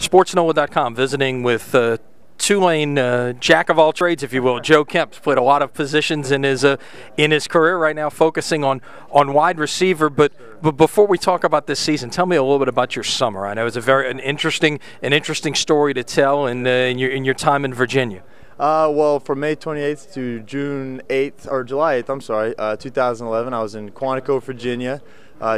SportsNOLA.com, visiting with Tulane jack of all trades, if you will. Joe Kemp played a lot of positions in his career. Right now, focusing on wide receiver. But before we talk about this season, tell me a little bit about your summer. I know it's an interesting story to tell in your time in Virginia. Well, from May 28th to June 8th, or July 8th, I'm sorry, 2011, I was in Quantico, Virginia,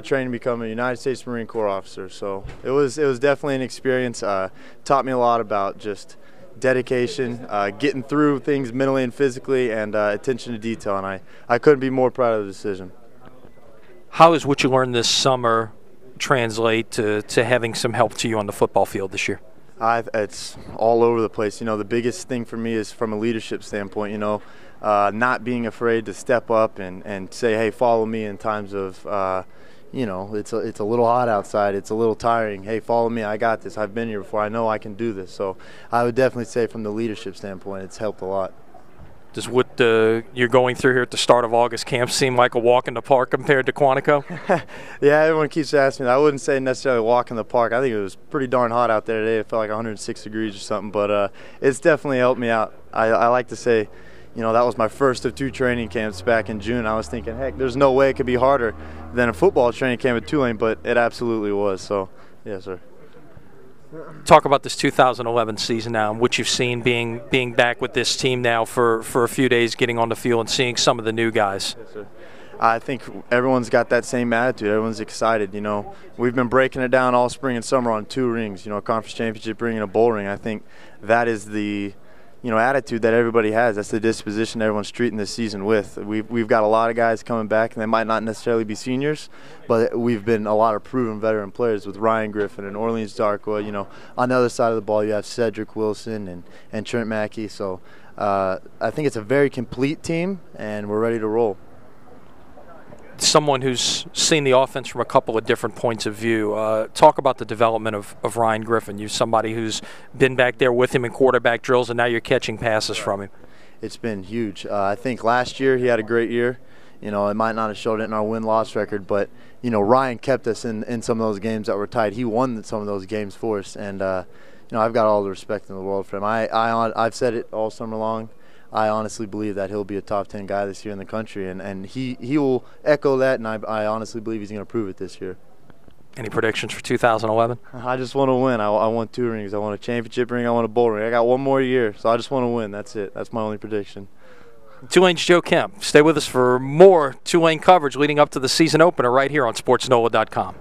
training to become a United States Marine Corps officer. So it was definitely an experience. Taught me a lot about just dedication, getting through things mentally and physically, and attention to detail. And I couldn't be more proud of the decision. How does what you learned this summer translate to having some help to you on the football field this year? It's all over the place. You know, the biggest thing for me is from a leadership standpoint, you know, not being afraid to step up and say, hey, follow me in times of, you know, it's a little hot outside, it's a little tiring. Hey, follow me, I got this, I've been here before, I know I can do this. So I would definitely say from the leadership standpoint, it's helped a lot. Does what you're going through here at the start of August camp seem like a walk in the park compared to Quantico? Yeah, everyone keeps asking me. I wouldn't say necessarily walk in the park. I think it was pretty darn hot out there today. It felt like 106 degrees or something, but it's definitely helped me out. I like to say, you know, that was my first of 2 training camps back in June. I was thinking, heck, there's no way it could be harder than a football training camp at Tulane, but it absolutely was. So, yes, sir. Talk about this 2011 season now and what you've seen being back with this team now for a few days, getting on the field and seeing some of the new guys. Yes, sir. I think everyone's got that same attitude. Everyone's excited. You know, we've been breaking it down all spring and summer on 2 rings. You know, a conference championship ring and a bowl ring. I think that is the, you know, attitude that everybody has. That's the disposition everyone's treating this season with. We've got a lot of guys coming back, and they might not necessarily be seniors, but we've been a lot of proven veteran players with Ryan Griffin and Orleans Darkwa. You know, on the other side of the ball, you have Cedric Wilson and Trent Mackey. So I think it's a very complete team, and we're ready to roll. Someone who's seen the offense from a couple of different points of view. Talk about the development of Ryan Griffin. You're somebody who's been back there with him in quarterback drills, and now you're catching passes from him. It's been huge. I think last year he had a great year. You know, it might not have showed it in our win-loss record, but, you know, Ryan kept us in some of those games that were tight. He won some of those games for us, and, you know, I've got all the respect in the world for him. I've said it all summer long. I honestly believe that he'll be a top 10 guy this year in the country, and he will echo that, and I honestly believe he's going to prove it this year. Any predictions for 2011? I just want to win. I want 2 rings. I want a championship ring. I want a bowl ring. I got 1 more year, so I just want to win. That's it. That's my only prediction. Tulane's Joe Kemp. Stay with us for more Tulane coverage leading up to the season opener right here on SportsNOLA.com.